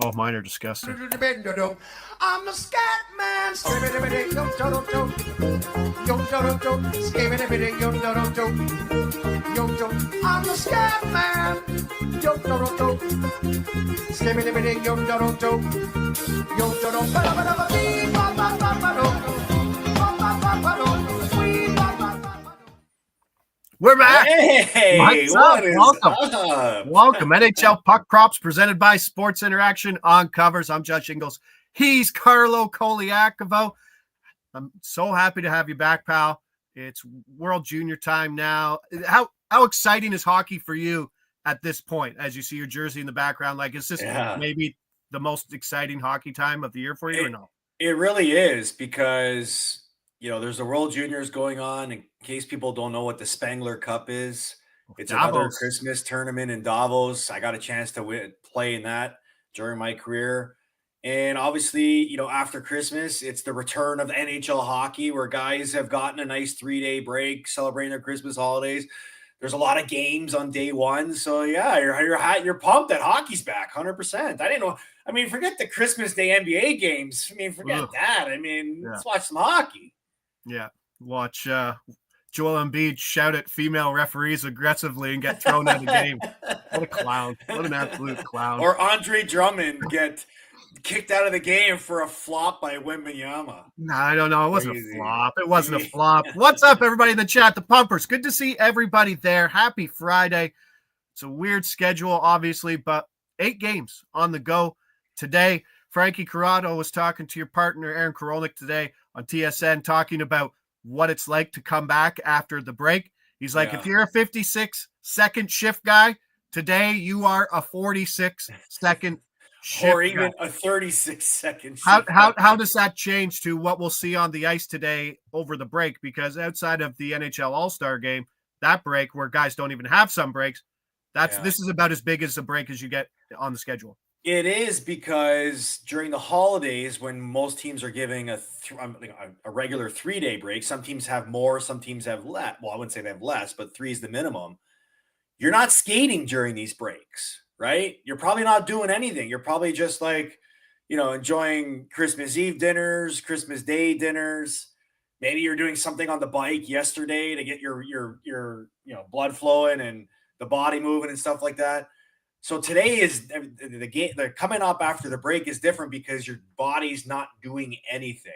Oh, mine are disgusting. I'm the scat man. I'm the scat man. We're back. Hey, What's what up? is Welcome. up? Welcome. NHL Puck Props presented by Sports Interaction on Covers. I'm Judge Ingles. He's Carlo Colaiacovo. I'm so happy to have you back, pal. It's World Junior time now. How exciting is hockey for you at this point as you see your jersey in the background? Like, is this maybe the most exciting hockey time of the year for you or no? It really is because, there's the World Juniors going on. In case people don't know what the Spengler Cup is, it's another Davos. Christmas tournament in Davos. I got a chance to play in that during my career. And obviously, after Christmas, it's the return of NHL hockey where guys have gotten a nice 3-day break celebrating their Christmas holidays. There's a lot of games on day one. So, yeah, you're pumped that hockey's back 100%. I didn't know. I mean, forget the Christmas Day NBA games. I mean, forget that. I mean, let's watch some hockey. Yeah. Watch Joel Embiid shout at female referees aggressively and get thrown out of the game. What a clown. What an absolute clown. Or Andre Drummond get kicked out of the game for a flop by Wembanyama. No, I don't know. It wasn't a flop. It wasn't a flop. What's up, everybody in the chat? The Pumpers. Good to see everybody there. Happy Friday. It's a weird schedule, obviously, but 8 games on the go today. Frankie Corrado was talking to your partner, Aaron Korolnik, today on TSN, talking about what it's like to come back after the break. He's like, if you're a 56-second shift guy, today you are a 46-second shift or even guy. A 36-second shift. How does that change to what we'll see on the ice today over the break? Because outside of the NHL All-Star game, that break where guys don't even have some breaks, this is about as big as a break as you get on the schedule. It is because during the holidays, when most teams are giving a regular 3-day break, some teams have more, some teams have less. Well, I wouldn't say they have less, but 3 is the minimum. You're not skating during these breaks, right? You're probably not doing anything. You're probably just enjoying Christmas Eve dinners, Christmas Day dinners. Maybe you're doing something on the bike yesterday to get your blood flowing and the body moving and stuff like that. So today is the game. The coming up after the break is different because your body's not doing anything.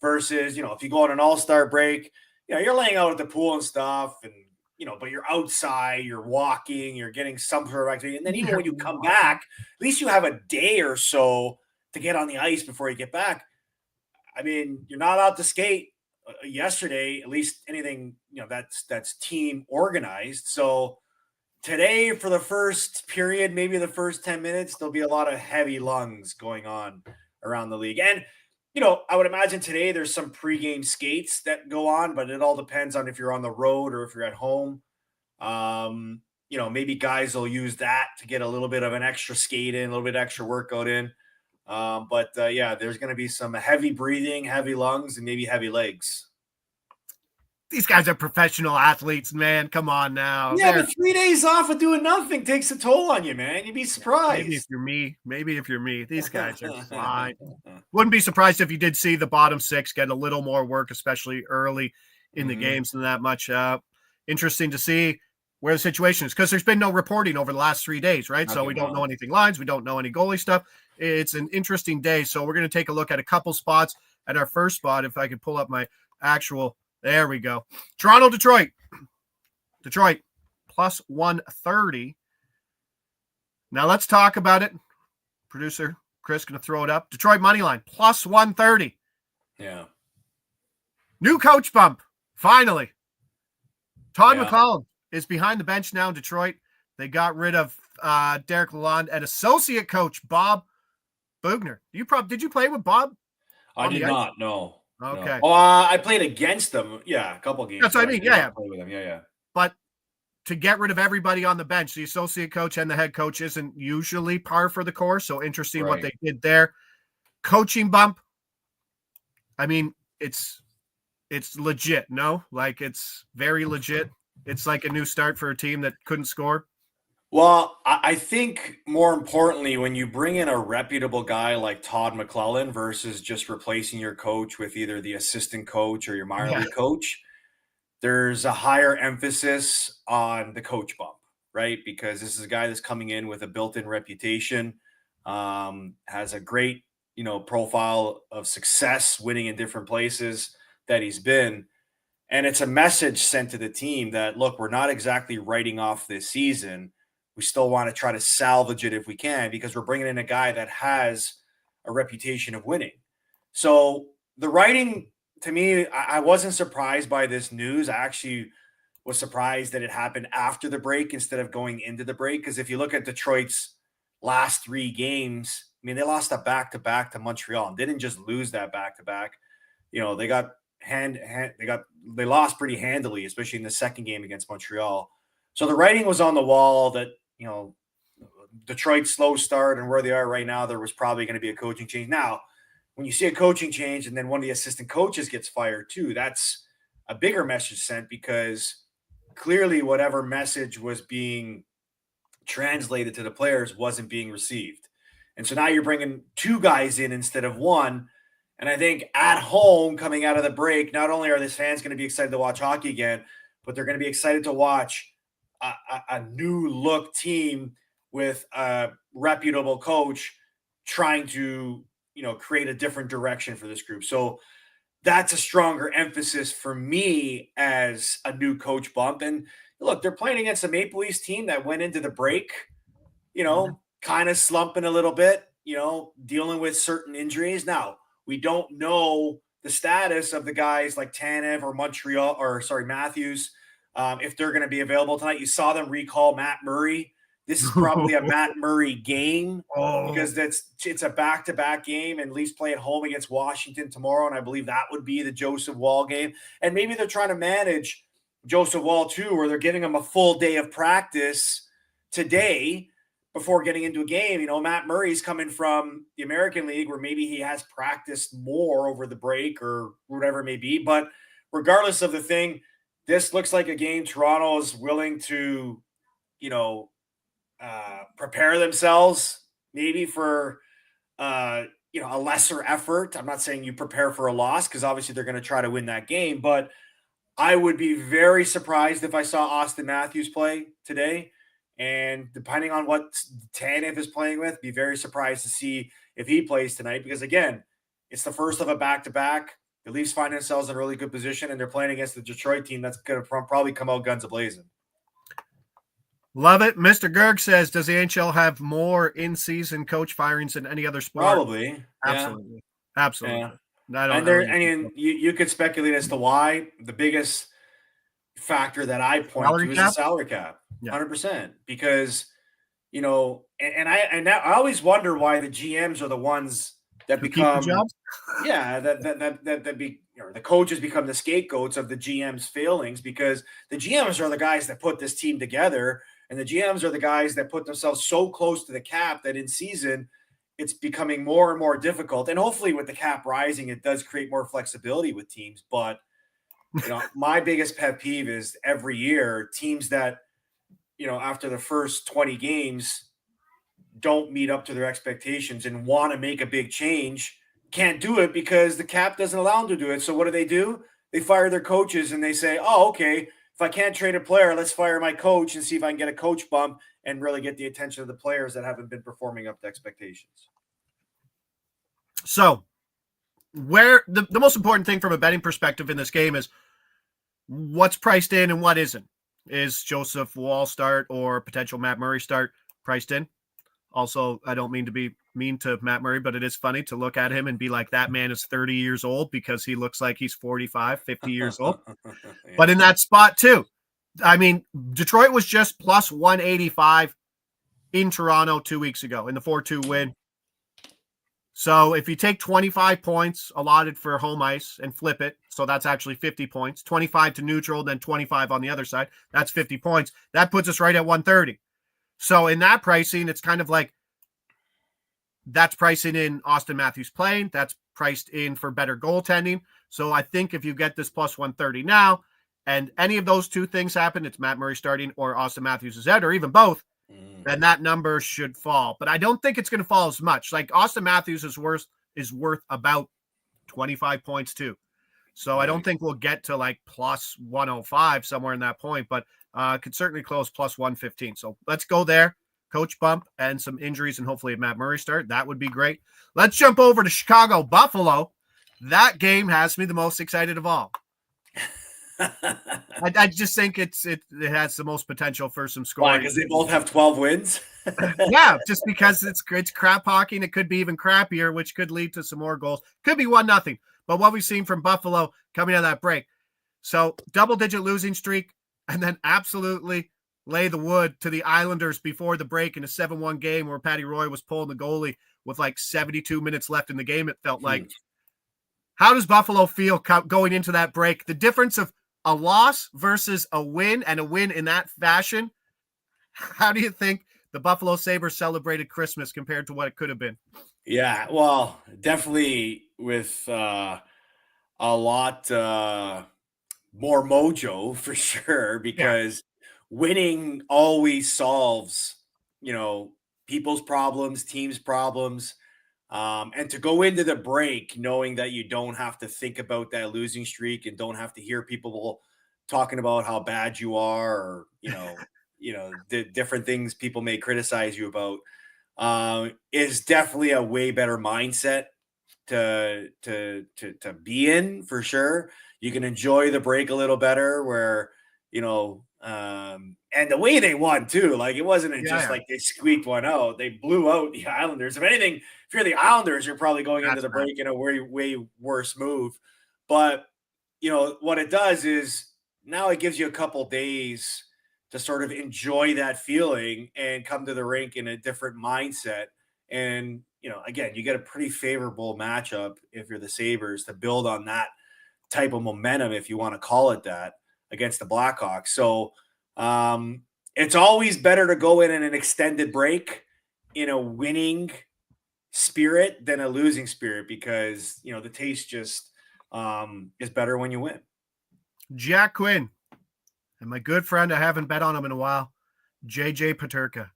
Versus, if you go on an all-star break, you're laying out at the pool and stuff, and but you're outside, you're walking, you're getting some sort of activity, and then even when you come back, at least you have a day or so to get on the ice before you get back. I mean, you're not out to skate yesterday, at least anything that's team organized. So today, for the first period, maybe the first 10 minutes, there'll be a lot of heavy lungs going on around the league. And, I would imagine today there's some pregame skates that go on, but it all depends on if you're on the road or if you're at home. Maybe guys will use that to get a little bit of an extra skate in, a little bit extra workout in. But there's going to be some heavy breathing, heavy lungs, and maybe heavy legs. These guys are professional athletes, man. Come on now. Yeah, but 3 days off of doing nothing takes a toll on you, man. You'd be surprised. Maybe if you're me, these guys are fine. Wouldn't be surprised if you did see the bottom 6 get a little more work, especially early in the games than that much. Interesting to see where the situation is because there's been no reporting over the last 3 days, right? So we don't know anything lines. We don't know any goalie stuff. It's an interesting day. So we're going to take a look at a couple spots. At our first spot, if I could pull up my actual – there we go. Toronto, Detroit. Detroit, plus 130. Now let's talk about it. Producer Chris going to throw it up. Detroit money line, plus 130. Yeah. New coach bump, finally. Todd McCollum is behind the bench now in Detroit. They got rid of Derek Lalonde and associate coach Bob Bugner. Did you play with Bob? I did not, no. Okay. No. I played against them. Yeah, a couple games. That's what I mean. Yeah. Play with them. Yeah. But to get rid of everybody on the bench, the associate coach and the head coach isn't usually par for the course. So interesting what they did there. Coaching bump. I mean, it's legit. No, like it's very legit. It's like a new start for a team that couldn't score. Well, I think more importantly, when you bring in a reputable guy like Todd McClellan versus just replacing your coach with either the assistant coach or your minor Yeah. league coach, there's a higher emphasis on the coach bump, right? Because this is a guy that's coming in with a built-in reputation, has a great, profile of success, winning in different places that he's been. And it's a message sent to the team that, look, we're not exactly writing off this season. We still want to try to salvage it if we can because we're bringing in a guy that has a reputation of winning. So the writing, to me, I wasn't surprised by this news. I actually was surprised that it happened after the break instead of going into the break. Because if you look at Detroit's last 3 games, I mean, they lost a back-to-back to Montreal. They didn't just lose that back-to-back. They got they lost pretty handily, especially in the second game against Montreal. So the writing was on the wall that, Detroit's slow start and where they are right now, there was probably going to be a coaching change. Now, when you see a coaching change and then one of the assistant coaches gets fired too, that's a bigger message sent because clearly whatever message was being translated to the players wasn't being received. And so now you're bringing 2 guys in instead of 1. And I think at home, coming out of the break, not only are these fans going to be excited to watch hockey again, but they're going to be excited to watch a new look team with a reputable coach trying to, create a different direction for this group. So that's a stronger emphasis for me as a new coach bump. And look, they're playing against a Maple Leafs team that went into the break, kind of slumping a little bit, dealing with certain injuries. Now, we don't know the status of the guys like Tanev or Matthews, if they're going to be available tonight. You saw them recall Matt Murray. This is probably a Matt Murray game because it's a back-to-back game, and Leafs play at home against Washington tomorrow, and I believe that would be the Joseph Wall game. And maybe they're trying to manage Joseph Wall too, where they're giving him a full day of practice today before getting into a game. Matt Murray's coming from the American League where maybe he has practiced more over the break or whatever it may be. But regardless of the thing, this looks like a game Toronto is willing to, prepare themselves maybe for, a lesser effort. I'm not saying you prepare for a loss because obviously they're going to try to win that game. But I would be very surprised if I saw Austin Matthews play today. And depending on what Tanev is playing with, be very surprised to see if he plays tonight. Because, again, it's the first of a back-to-back. The Leafs find themselves in a really good position, and they're playing against the Detroit team that's going to probably come out guns a-blazing. Love it. Mr. Gerg says, does the NHL have more in-season coach firings than any other sport? Probably. Absolutely. Yeah. Absolutely. Yeah. You could speculate as to why. The biggest factor that I point to is the salary cap. 100%. Because, I always wonder why the GMs are the ones that become jobs. Yeah, the coaches become the scapegoats of the GM's failings, because the GMs are the guys that put this team together, and the GMs are the guys that put themselves so close to the cap that in season it's becoming more and more difficult. And hopefully with the cap rising, it does create more flexibility with teams. But my biggest pet peeve is every year teams that, after the first 20 games don't meet up to their expectations and want to make a big change, can't do it because the cap doesn't allow them to do it. So what do? They fire their coaches and they say, oh, okay, if I can't trade a player, let's fire my coach and see if I can get a coach bump and really get the attention of the players that haven't been performing up to expectations. So where the most important thing from a betting perspective in this game is what's priced in and what isn't. Is Joseph Wall start or potential Matt Murray start priced in? Also, I don't mean to be mean to Matt Murray, but it is funny to look at him and be like, that man is 30 years old because he looks like he's 45, 50 years old. Yeah. But in that spot too, I mean, Detroit was just plus 185 in Toronto 2 weeks ago in the 4-2 win. So if you take 25 points allotted for home ice and flip it, so that's actually 50 points, 25 to neutral, then 25 on the other side, that's 50 points. That puts us right at 130. So in that pricing, it's kind of like that's pricing in Austin Matthews playing. That's priced in for better goaltending. So I think if you get this plus 130 now, and any of those two things happen, it's Matt Murray starting or Austin Matthews is out, or even both, then that number should fall. But I don't think it's going to fall as much. Like Austin Matthews is worth about 25 points too. So I don't think we'll get to like plus 105 somewhere in that point, but could certainly close plus 115. So let's go there. Coach bump and some injuries and hopefully a Matt Murray start. That would be great. Let's jump over to Chicago Buffalo. That game has me the most excited of all. I just think it has the most potential for some scoring. Why? Because they both have 12 wins? Yeah, just because it's crap hockey and it could be even crappier, which could lead to some more goals. Could be 1-0. But what we've seen from Buffalo coming out of that break. So double-digit losing streak and then absolutely lay the wood to the Islanders before the break in a 7-1 game where Patty Roy was pulling the goalie with like 72 minutes left in the game, it felt like. How does Buffalo feel going into that break? The difference of a loss versus a win and a win in that fashion. How do you think the Buffalo Sabres celebrated Christmas compared to what it could have been? Yeah, well, definitely with a lot more mojo for sure, because winning always solves, people's problems, teams' problems. And to go into the break knowing that you don't have to think about that losing streak and don't have to hear people talking about how bad you are, or the different things people may criticize you about, is definitely a way better mindset to be in, for sure. You can enjoy the break a little better, where and the way they won too, like it wasn't just like they squeaked one out. They blew out the Islanders. If anything, if you're the Islanders, you're probably going into the break in a way worse move. But what it does is now it gives you a couple days to sort of enjoy that feeling and come to the rink in a different mindset. And again, you get a pretty favorable matchup if you're the Sabres to build on that type of momentum, if you want to call it that, against the Blackhawks. So it's always better to go in an extended break in a winning spirit than a losing spirit, because the taste just is better when you win. Jack Quinn and my good friend, I haven't bet on him in a while, JJ Peterka,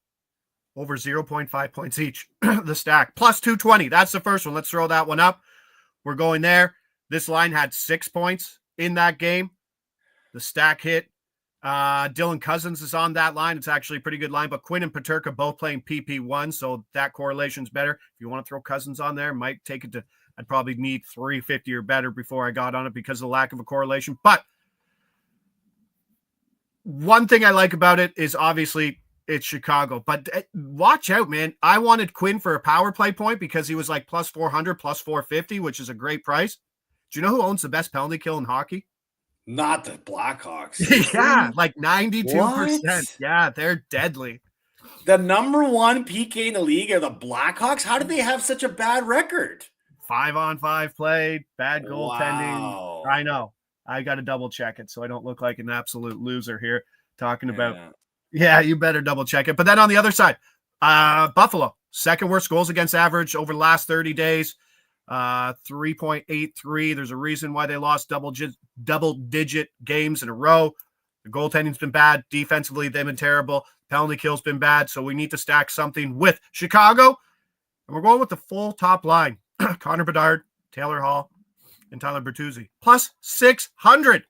over 0.5 points each. The stack plus 220. That's the first one. Let's throw that one up. We're going there. This line had 6 points in that game. The stack hit. Dylan Cousins is on that line. It's actually a pretty good line, but Quinn and Peterka both playing PP1, so that correlation's better. If you want to throw Cousins on there, might take it to, I'd probably need 350 or better before I got on it because of the lack of a correlation. But one thing I like about it is obviously it's Chicago, but watch out, man. I wanted Quinn for a power play point because he was like plus 400, plus 450, which is a great price. Do you know who owns the best penalty kill in hockey? Not the Blackhawks. Yeah, like 92%. What? Yeah, they're deadly. The number one PK in the league are the Blackhawks. How did they have such a bad record? 5-on-5 play, bad goaltending. Wow. I know. I got to double check it so I don't look like an absolute loser here talking about. Yeah, you better double check it. But then on the other side, Buffalo, second worst goals against average over the last 30 days. 3.83. There's a reason why they lost double-digit games in a row. The goaltending's been bad. Defensively, they've been terrible. Penalty kill's been bad. So we need to stack something with Chicago. And we're going with the full top line. Connor Bedard, Taylor Hall, and Tyler Bertuzzi. Plus 600.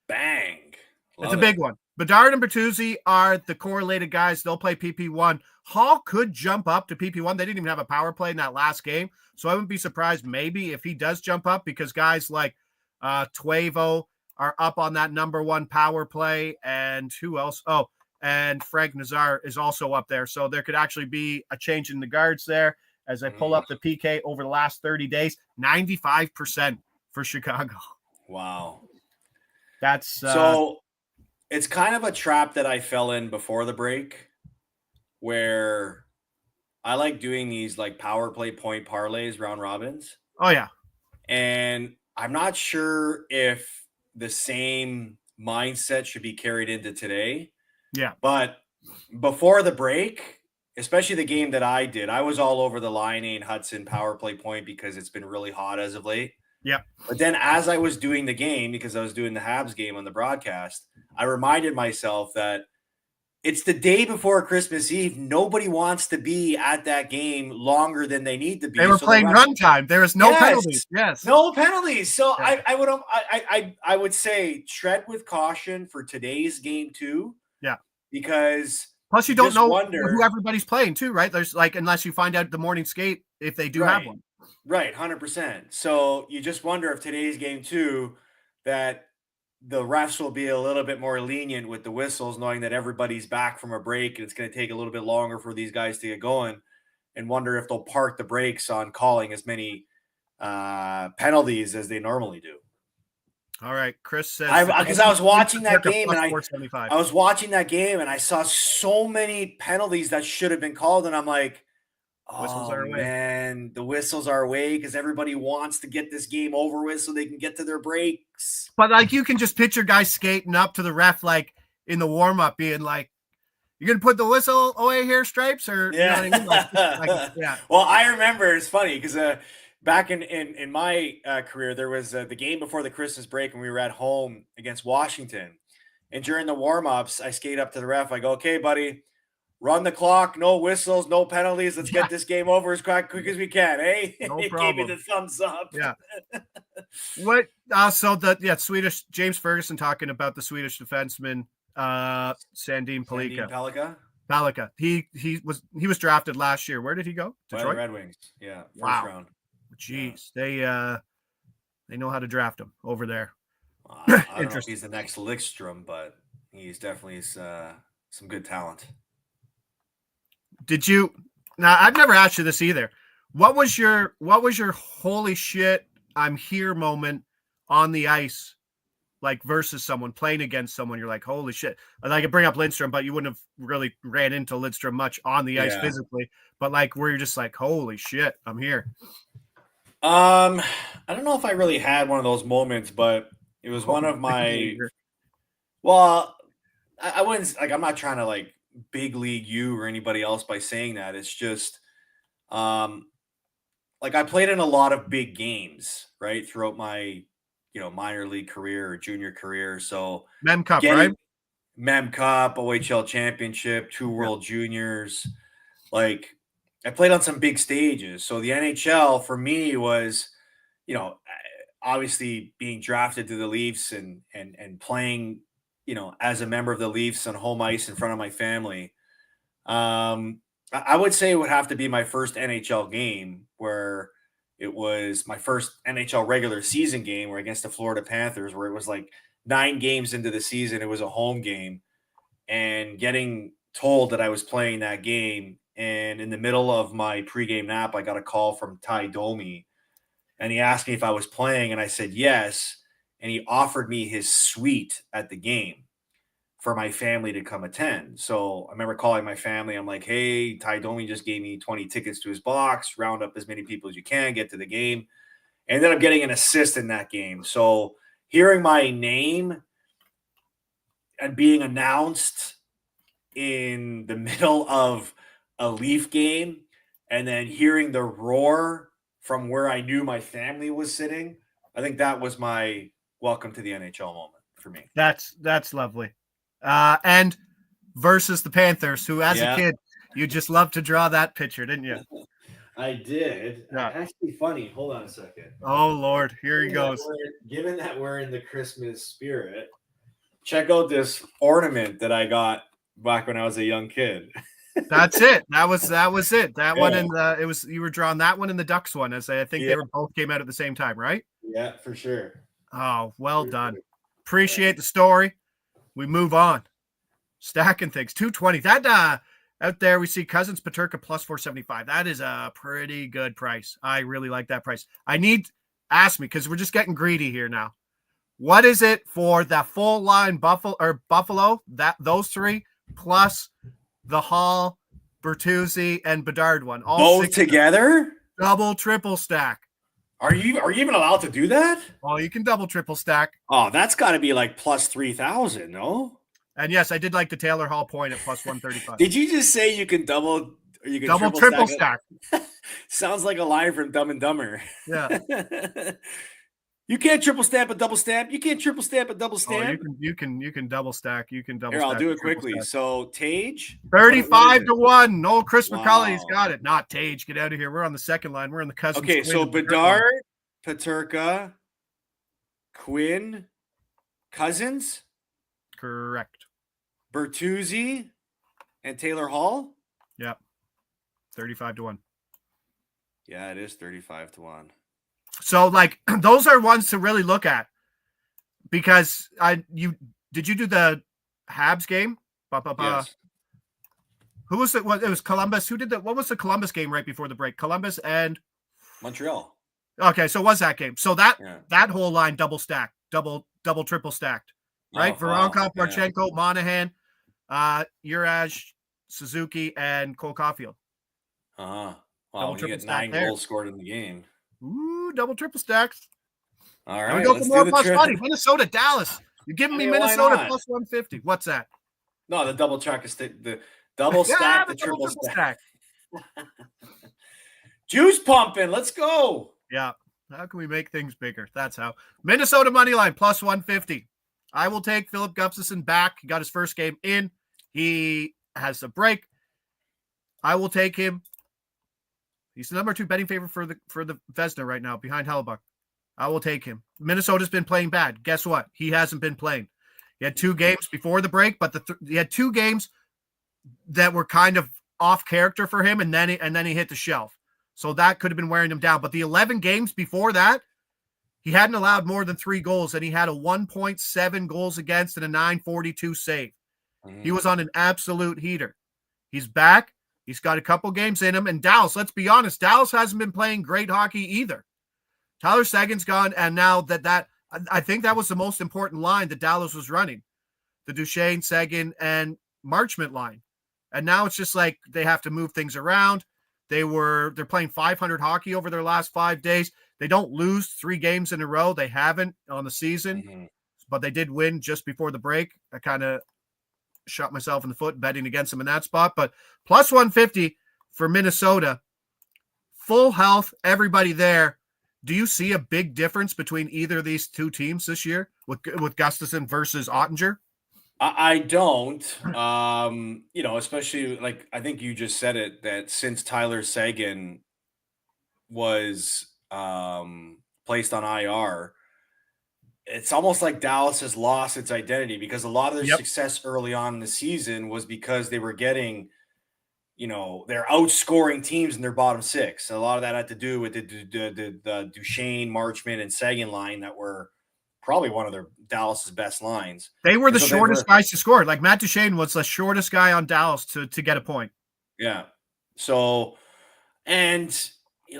Bang. It's a big one. Bedard and Bertuzzi are the correlated guys. They'll play PP1. Hall could jump up to PP1. They didn't even have a power play in that last game. So I wouldn't be surprised maybe if he does jump up, because guys like Tuevo are up on that number one power play. And who else? Oh, and Frank Nazar is also up there. So there could actually be a change in the guards there. As I pull up the PK over the last 30 days, 95% for Chicago. Wow. That's so it's kind of a trap that I fell in before the break, where I like doing these like power play point parlays, round robins. Oh, yeah. And I'm not sure if the same mindset should be carried into today. Yeah. But before the break, especially the game that I did, I was all over the Line Hudson power play point because it's been really hot as of late. Yeah. But then as I was doing the game, because I was doing the Habs game on the broadcast, I reminded myself that It's the day before Christmas Eve. Nobody wants to be at that game longer than they need to be. They were playing run time. There was no penalties. Yes. No penalties. So Yeah. I would say tread with caution for today's game too. Yeah. Because plus you don't know who everybody's playing too, right? There's like, unless you find out the morning skate, if they do have one. Right. 100%. So you just wonder if today's game too, that the refs will be a little bit more lenient with the whistles, knowing that everybody's back from a break and it's going to take a little bit longer for these guys to get going, and wonder if they'll park the brakes on calling as many penalties as they normally do. All right. Chris says, because I was watching that game and I was watching that game and I saw so many penalties that should have been called. And I'm like, man, the whistles are away because everybody wants to get this game over with so they can get to their breaks. But like, you can just picture guys skating up to the ref, like in the warm up, being like, "You're gonna put the whistle away here, Stripes?" Or yeah, you know what I mean? Yeah. Well, I remember, it's funny because back in my career, there was the game before the Christmas break, and we were at home against Washington. And during the warm ups, I skate up to the ref. I go, "Okay, buddy. Run the clock, no whistles, no penalties. Let's get this game over as quick as we can, eh?" No He problem. gave me the thumbs up. Yeah. What? Swedish James Ferguson talking about the Swedish defenseman Sandin Pellikka. He was drafted last year. Where did he go? Detroit? By the Red Wings. Yeah. First round. Jeez, they know how to draft him over there. I don't know if he's the next Lickstrom, but he's definitely some good talent. Did you? Now, I've never asked you this either. What was your holy shit, I'm here moment on the ice, like versus someone, playing against someone? You're like, holy shit. And I could bring up Lindstrom, but you wouldn't have really ran into Lindstrom much on the ice physically. But like, where you're just like, holy shit, I'm here. I don't know if I really had one of those moments, but it was one of my. Well, I wouldn't like. I'm not trying to like big league you or anybody else by saying that. It's just like I played in a lot of big games, right, throughout my minor league career or junior career. So Mem Cup, right? Mem Cup, OHL Championship, 2 World Juniors. Like I played on some big stages. So the NHL for me was, obviously being drafted to the Leafs and playing, as a member of the Leafs on home ice in front of my family. I would say it would have to be my first NHL game, where it was my first NHL regular season game where against the Florida Panthers, where it was like 9 games into the season. It was a home game, and getting told that I was playing that game. And in the middle of my pregame nap, I got a call from Ty Domi, and he asked me if I was playing, and I said yes. And he offered me his suite at the game for my family to come attend. So I remember calling my family. I'm like, "Hey, Ty Domi just gave me 20 tickets to his box. Round up as many people as you can, get to the game." And ended up getting an assist in that game. So hearing my name and being announced in the middle of a Leaf game, and then hearing the roar from where I knew my family was sitting, I think that was my welcome to the NHL moment for me. That's lovely. And versus the Panthers, who as a kid, you just loved to draw that picture, didn't you? I did. Yeah. Actually funny. Hold on a second. Oh, Lord. Here he goes. Given that we're in the Christmas spirit, check out this ornament that I got back when I was a young kid. That's it. That was it. That one you were drawing that one and the Ducks one, as I think they were both came out at the same time, right? Yeah, for sure. Oh, well done. Appreciate the story. We move on. Stacking things. 220. That out there we see Cousins Peterka plus 475. That is a pretty good price. I really like that price. Ask me, because we're just getting greedy here now. What is it for the full line Buffalo? Those 3 plus the Hall, Bertuzzi, and Bedard one. All 6 together? Double, triple stack. Are you even allowed to do that? Oh, you can double, triple stack. Oh, that's got to be like plus 3,000, no? And yes, I did like the Taylor Hall point at plus 135. Did you just say you can double triple stack? Sounds like a line from Dumb and Dumber. Yeah. You can't triple stamp a double stamp. You can't triple stamp a double Oh, stamp. you can double stack. You can double Here, stack. I'll do the it triple quickly. stack. So Tage, 35-1. No, Chris McCulley's Wow. got it. Not Tage. Get out of here. We're on the second line. We're in the Cousins. Okay, so Quinn, third line. Bedard, Peterka, Quinn, Cousins, Correct. Bertuzzi, and Taylor Hall. Yep. 35-1. Yeah, it is 35-1. So, like, those are ones to really look at because did you do the Habs game? Yes. Who was it? It was Columbus. Who did that? What was the Columbus game right before the break? Columbus and Montreal. Okay, so it was that game. So that whole line double stacked, double triple stacked, right? Voronkov, Marchenko, Monahan, Uraj, Suzuki, and Cole Caulfield. Wow, Double, you get 9 goals scored in the game. Ooh, double triple stacks. All right, let's go for more plus money. Minnesota, Dallas. You're giving me Minnesota plus 150. What's that? No, the double track is the double stack, the triple stack. Juice pumping. Let's go. Yeah. How can we make things bigger? That's how. Minnesota money line plus 150. I will take Philip Gustafsson back. He got his first game in. He has a break. I will take him. He's the number 2 betting favorite for the Vezina right now, behind Hellebuck. I will take him. Minnesota's been playing bad. Guess what? He hasn't been playing. He had 2 games before the break, but he had 2 games that were kind of off character for him, and then he hit the shelf. So that could have been wearing him down. But the 11 games before that, he hadn't allowed more than 3 goals, and he had a 1.7 goals against and a 942 save. He was on an absolute heater. He's back. He's got a couple games in him. And Dallas, let's be honest, Dallas hasn't been playing great hockey either. Tyler Seguin's gone, and now that I think that was the most important line that Dallas was running, the Duchesne, Seguin, and Marchment line. And now it's just like they have to move things around. They're playing 500 hockey over their last 5 days. They don't lose 3 games in a row. They haven't on the season, but they did win just before the break. I kind of shot myself in the foot betting against them in that spot, but plus 150 for Minnesota, full health, everybody there. Do you see a big difference between either of these 2 teams this year with Gustafsson versus Ottinger? I don't, especially like I think you just said it, that since Tyler Seguin was placed on IR, it's almost like Dallas has lost its identity because a lot of their success early on in the season was because they were getting, they're outscoring teams in their bottom 6. A lot of that had to do with the Duchesne, Marchment, and Seguin line that were probably one of their Dallas's best lines. They were the shortest guys to score. Like Matt Duchesne was the shortest guy on Dallas to get a point. Yeah. So, and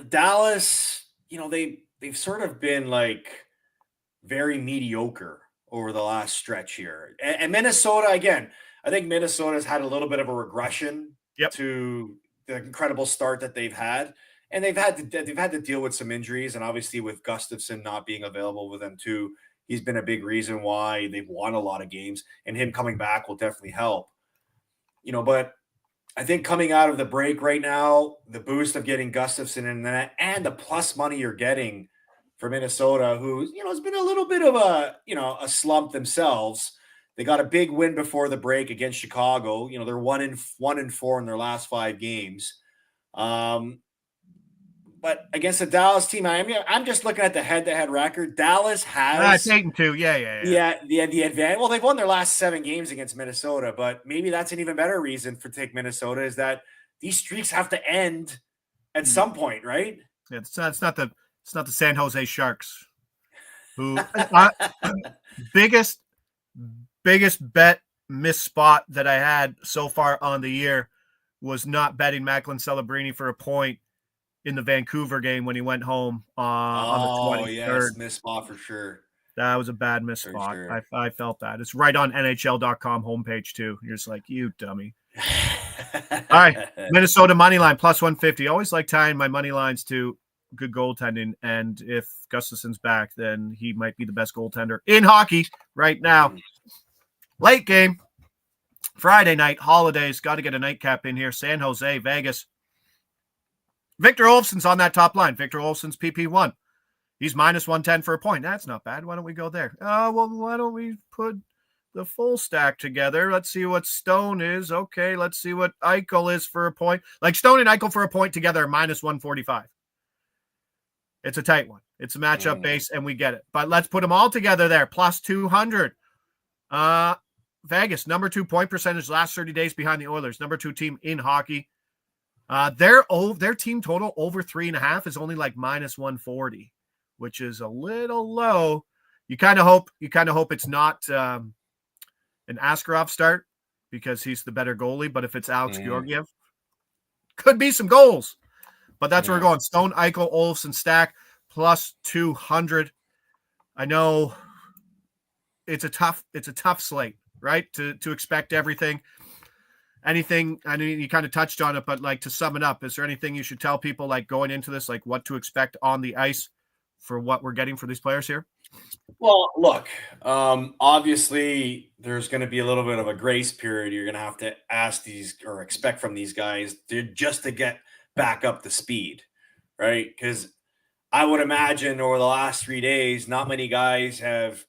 Dallas, they've sort of been like very mediocre over the last stretch here. And Minnesota, again, I think Minnesota's had a little bit of a regression to the incredible start that they've had. And they've had to deal with some injuries. And obviously with Gustafsson not being available with them too, he's been a big reason why they've won a lot of games, and him coming back will definitely help. But I think coming out of the break right now, the boost of getting Gustafsson in that and the plus money you're getting for Minnesota, who, has been a little bit of a slump themselves. They got a big win before the break against Chicago. They're 1-4 in their last 5 games. But against the Dallas team, I'm just looking at the head-to-head record. Dallas has 8-2. Yeah. The advantage. Well, they've won their last 7 games against Minnesota, but maybe that's an even better reason for take Minnesota is that these streaks have to end at some point, right? Yeah, it's not the San Jose Sharks, who biggest bet miss spot that I had so far on the year was not betting Macklin Celebrini for a point in the Vancouver game when he went home on the 23rd. Yes, miss spot for sure. That was a bad miss spot. Sure. I felt that. It's right on NHL.com homepage too. You're just like, you dummy. All right, Minnesota money line plus 150. Always like tying my money lines to good goaltending, and if Gustafsson's back, then he might be the best goaltender in hockey right now. Late game, Friday night, holidays. Got to get a nightcap in here. San Jose, Vegas. Victor Olofsson's on that top line. Victor Olofsson's PP1. He's minus 110 for a point. That's not bad. Why don't we go there? Well, why don't we put the full stack together? Let's see what Stone is. Okay, let's see what Eichel is for a point. Like Stone and Eichel for a point together, minus 145. It's a tight one. It's a matchup base, and we get it. But let's put them all together there, plus 200. Vegas, number 2 point percentage last 30 days behind the Oilers. Number 2 team in hockey. Their team total over 3.5 is only like minus 140, which is a little low. You kind of hope it's not an Askarov start because he's the better goalie. But if it's Alex Georgiev, could be some goals. But that's where we're going. Stone, Eichel, Olofsson, stack plus 200. I know it's a tough slate, right? To expect everything. Anything, I mean, you kind of touched on it, but like to sum it up, is there anything you should tell people like going into this, like what to expect on the ice for what we're getting for these players here? Well, look, obviously there's going to be a little bit of a grace period. You're going to have to ask these or expect from these guys just to get back up to speed, right? Because I would imagine over the last 3 days, not many guys have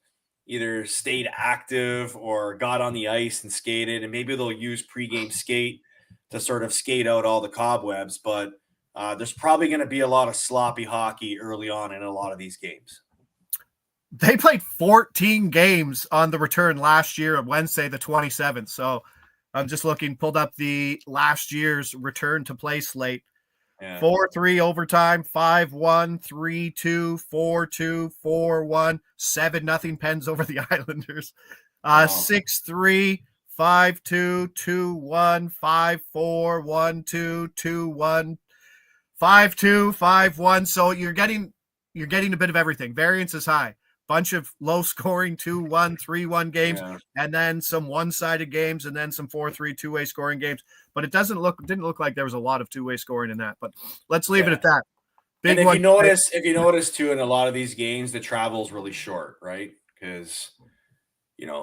either stayed active or got on the ice and skated, and maybe they'll use pregame skate to sort of skate out all the cobwebs. But there's probably going to be a lot of sloppy hockey early on in a lot of these games. They played 14 games on the return last year on Wednesday, the 27th. So I'm just pulled up the last year's return to play slate. 4-3 overtime, 5-1, 3-2, 4-2, 4-1, 7-0 Pens over the Islanders. 6-3, 5-2, 2-1, 5-4, 1-2, 2-1, 5-2, 5-1. So you're getting a bit of everything. Variance is high. Bunch of low scoring 2-1, 3-1 games, and then some one-sided games, and then some 4-3 two-way scoring games. But it didn't look like there was a lot of two-way scoring in that. But let's leave it at that. Big and if you notice too, in a lot of these games, the travel's really short, right? Because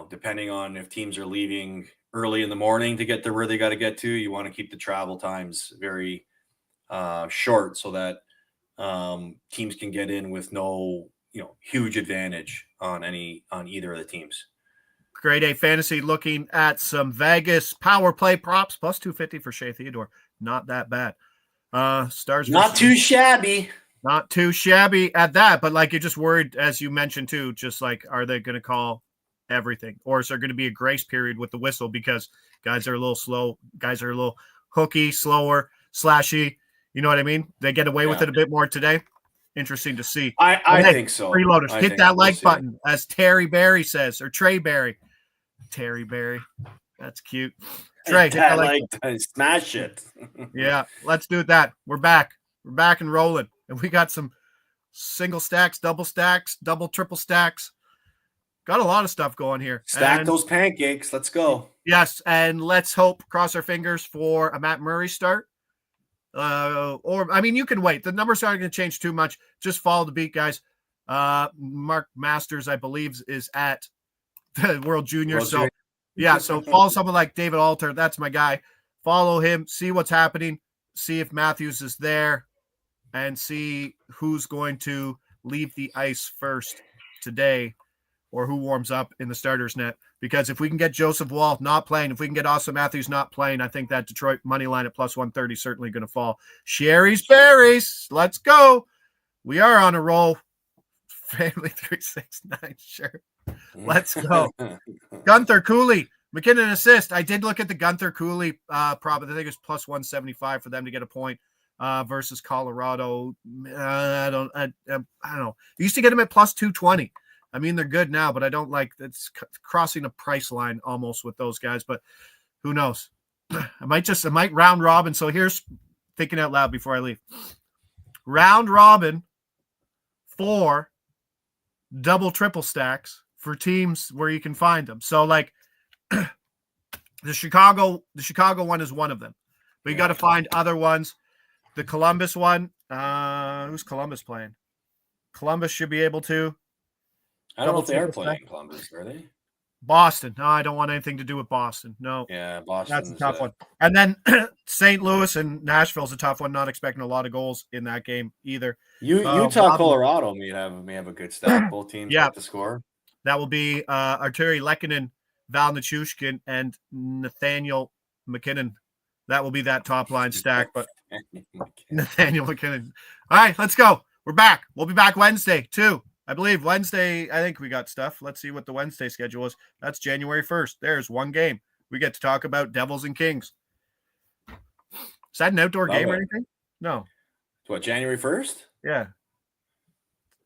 depending on if teams are leaving early in the morning to get to where they got to get to, you want to keep the travel times very short so that teams can get in with no huge advantage on either of the teams. Grade A fantasy looking at some Vegas power play props plus 250 for Shea Theodore. Not that bad. Stars. Not too shabby. Not too shabby at that, but like you're just worried, as you mentioned too, just like, are they going to call everything? Or is there going to be a grace period with the whistle because guys are a little slow, guys are a little hooky, slower, slashy. You know what I mean? They get away with it a bit more today. Interesting to see. I think so. Freeloaders, hit that like button, as Terry Barry says, or Trey Barry. Terry Barry. That's cute. Trey, hit that like button. Smash it. Yeah, let's do that. We're back. We're back and rolling. And we got some single stacks, double, triple stacks. Got a lot of stuff going here. Stack those pancakes. Let's go. Yes, and let's hope, cross our fingers for a Matt Murray start. You can wait. The numbers aren't going to change too much. Just follow the beat, guys. Mark Masters, I believe, is at the World Junior. So follow someone like David Alter. That's my guy. Follow him. See what's happening. See if Matthews is there, and see who's going to leave the ice first today, or who warms up in the starters net. Because if we can get Joseph Wall not playing, if we can get Austin Matthews not playing, I think that Detroit money line at plus 130 is certainly going to fall. Sherry's Berries. Let's go. We are on a roll. Family 369. Sure. Let's go. Gunther Cooley. McKinnon assist. I did look at the Gunther Cooley prop. I think it's plus 175 for them to get a point versus Colorado. I don't know. You used to get him at plus 220. I mean, they're good now, but I don't like it's crossing a price line almost with those guys, but who knows? I might round robin. So here's thinking out loud before I leave. Round robin for double, triple stacks for teams where you can find them. So like the Chicago one is one of them, but you got to find other ones. The Columbus one, who's Columbus playing? Columbus should be able to. I don't know if they are playing Columbus, are they? Boston. No, I don't want anything to do with Boston. No. Yeah, Boston. That's a tough one. And then St. Louis and Nashville's a tough one. Not expecting a lot of goals in that game either. Utah, Colorado may have a good stack. Both teams have to score. That will be Arturi Lehkonen, Val Nichushkin, and Nathaniel McKinnon. That will be that top line stack. But Nathaniel McKinnon. All right, let's go. We're back. We'll be back Wednesday too. I believe Wednesday, I think we got stuff. Let's see what the Wednesday schedule is. That's January 1st. There's one game. We get to talk about Devils and Kings. Is that an outdoor game or anything? No. What, January 1st? Yeah.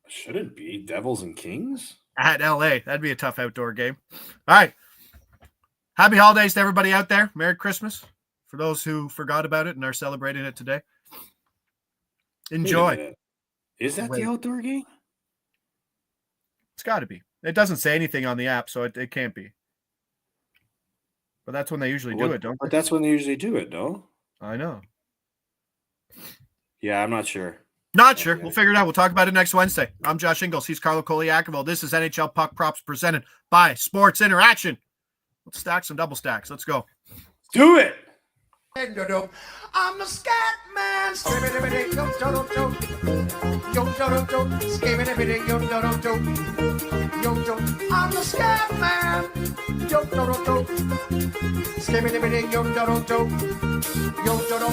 Shouldn't be. Devils and Kings? At LA. That'd be a tough outdoor game. All right. Happy holidays to everybody out there. Merry Christmas. For those who forgot about it and are celebrating it today. Enjoy. Is that the outdoor game? It's got to be. It doesn't say anything on the app, so it can't be. But that's when they usually do it, don't they? But that's when they usually do it, no? I know. Yeah, I'm not sure. Not sure. We'll figure it out. We'll talk about it next Wednesday. I'm Josh Ingles. He's Carlo Colaiacovo. This is NHL Puck Props presented by Sports Interaction. Let's stack some double stacks. Let's go. Do it. I'm the scat man. Skibbity yo do do. Skibbity yo do do. Yo do. I'm the scat man. Yo do do. Skibbity yo do do. Yo do do.